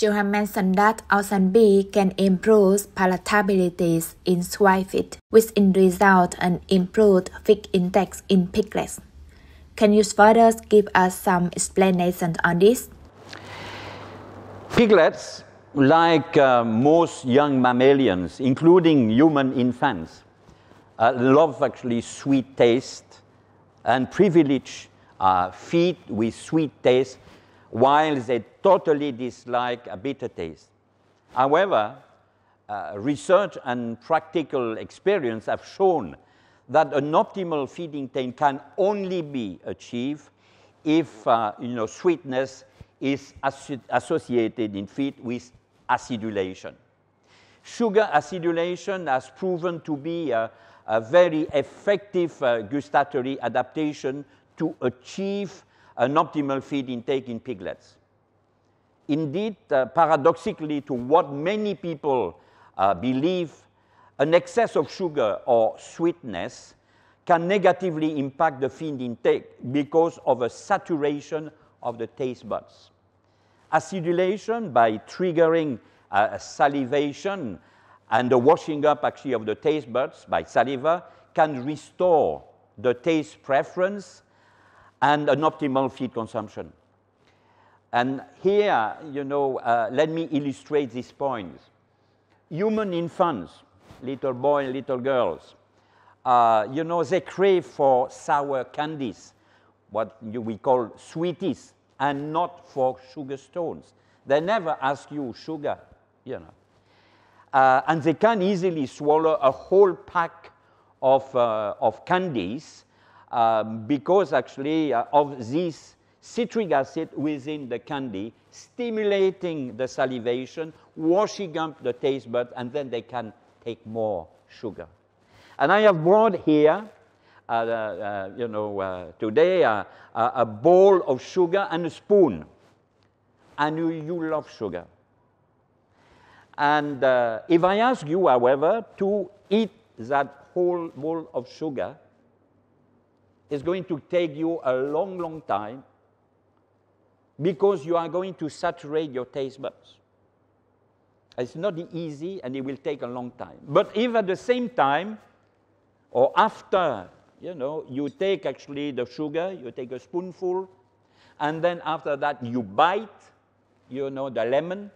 You have mentioned that ocean bee can improve palatability in swine feed, which in result an improved feed intake in piglets. Can you further give us some explanation on this? Piglets, like most young mammalians, including human infants, love actually sweet taste and privilege feed with sweet taste, while they totally dislike a bitter taste. However, research and practical experience have shown that an optimal feed intake can only be achieved if sweetness is associated in feed with acidulation. Sugar acidulation has proven to be a very effective gustatory adaptation to achieve an optimal feed intake in piglets. Indeed, paradoxically to what many people believe, an excess of sugar or sweetness can negatively impact the feed intake because of a saturation of the taste buds. Acidulation, by triggering salivation and the washing up actually of the taste buds by saliva, can restore the taste preference and an optimal feed consumption. And here, let me illustrate these points. Human infants, little boys, little girls, they crave for sour candies, what we call sweeties, and not for sugar stones. They never ask you sugar, and they can easily swallow a whole pack of candies because actually of this citric acid within the candy, stimulating the salivation, washing up the taste buds, and then they can take more sugar. And I have brought here, today, a bowl of sugar and a spoon. And you love sugar. And if I ask you, however, to eat that whole bowl of sugar, it's going to take you a long, long time because you are going to saturate your taste buds. It's not easy and it will take a long time. But if at the same time, or after, you take actually the sugar, you take a spoonful, and then after that you bite, the lemon.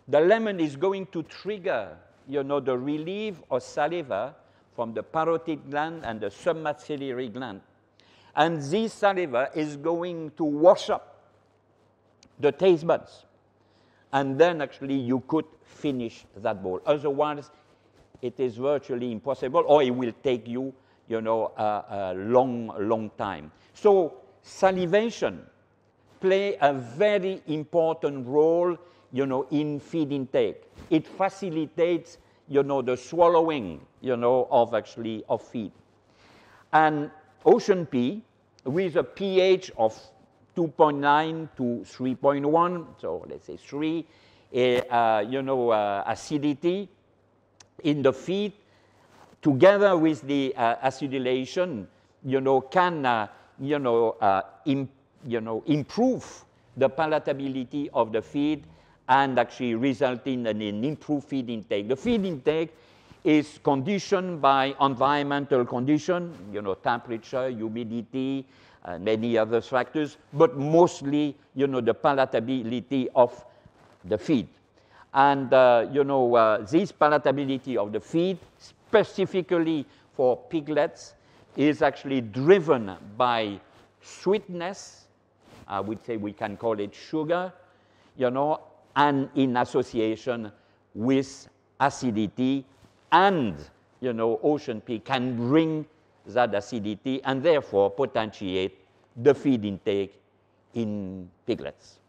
The lemon is going to trigger, the relief of saliva from the parotid gland and the submaxillary gland. And this saliva is going to wash up the taste buds. And then actually you could finish that bowl. Otherwise, it is virtually impossible, or it will take you, a long time. So salivation play a very important role, in feed intake. It facilitates, the swallowing, of feed. And ocean pea, with a pH of 2.9 to 3.1, so let's say 3, acidity in the feed, together with the acidulation, can, improve the palatability of the feed and actually result in an improved feed intake. The feed intake is conditioned by environmental conditions, temperature, humidity, many other factors, but mostly, the palatability of the feed. And, this palatability of the feed, specifically for piglets, is actually driven by sweetness. I would say we can call it sugar, and in association with acidity, and, ocean pea can bring that acidity and therefore potentiate the feed intake in piglets.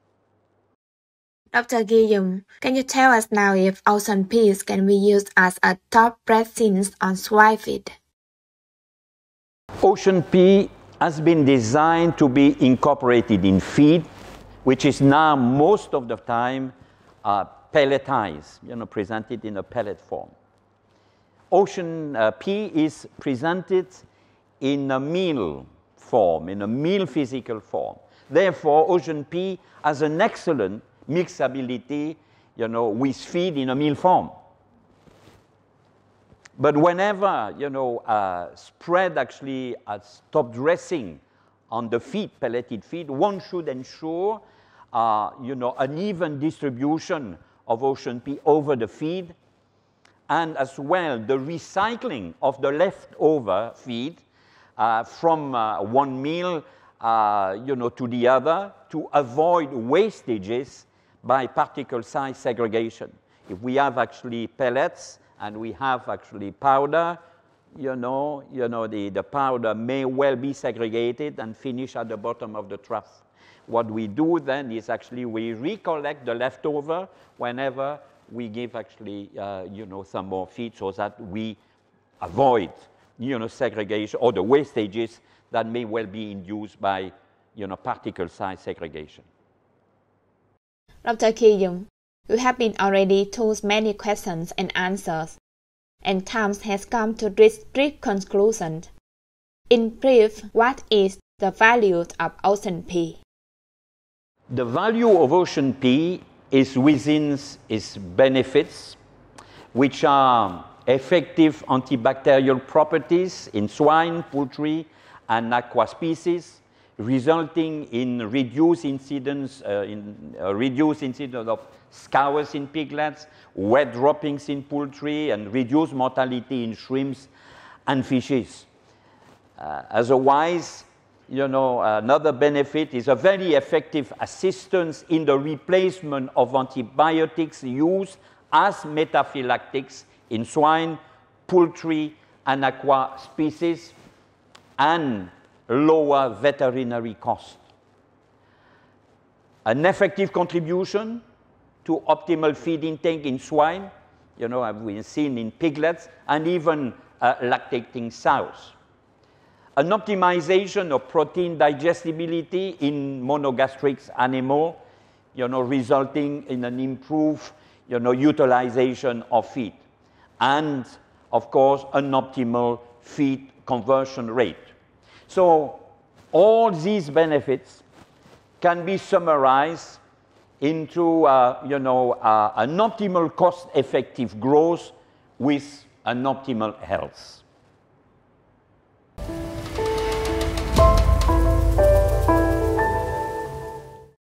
Dr. Guillaume, can you tell us now if ocean peas can be used as a top protein on swine feed? Ocean pea has been designed to be incorporated in feed, which is now most of the time pelletized, presented in a pellet form. Ocean pea is presented in a meal form, in a meal physical form. Therefore, ocean pea has an excellent mixability, you know, with feed in a meal form. But whenever, you know, spread actually top dressing on the feed, pelleted feed, one should ensure, you know, an even distribution of ocean pea over the feed, and as well the recycling of the leftover feed from one meal, you know, to the other, to avoid wastages by particle size segregation. If we have actually pellets and we have actually powder, you know, the powder may well be segregated and finish at the bottom of the trough. What we do then is actually we recollect the leftover whenever we give actually, you know, some more feed, so that we avoid, you know, segregation or the wastages that may well be induced by, you know, particle size segregation. Dr. Ki-young, you have been already told many questions and answers, and time has come to this strict conclusion. In brief, what is the value of ocean pea? The value of ocean pea is within its benefits, which are effective antibacterial properties in swine, poultry, and aqua species, resulting in reduced incidence of scours in piglets, wet droppings in poultry, and reduced mortality in shrimps and fishes. Otherwise, you know, another benefit is a very effective assistance in the replacement of antibiotics used as metaphylactics in swine, poultry, and aqua species, and lower veterinary costs. An effective contribution to optimal feed intake in swine, you know, have been seen in piglets and even lactating sows. An optimization of protein digestibility in monogastric animal, you know, resulting in an improved, you know, utilization of feed. And, of course, an optimal feed conversion rate. So all these benefits can be summarized into, you know, an optimal cost-effective growth with an optimal health.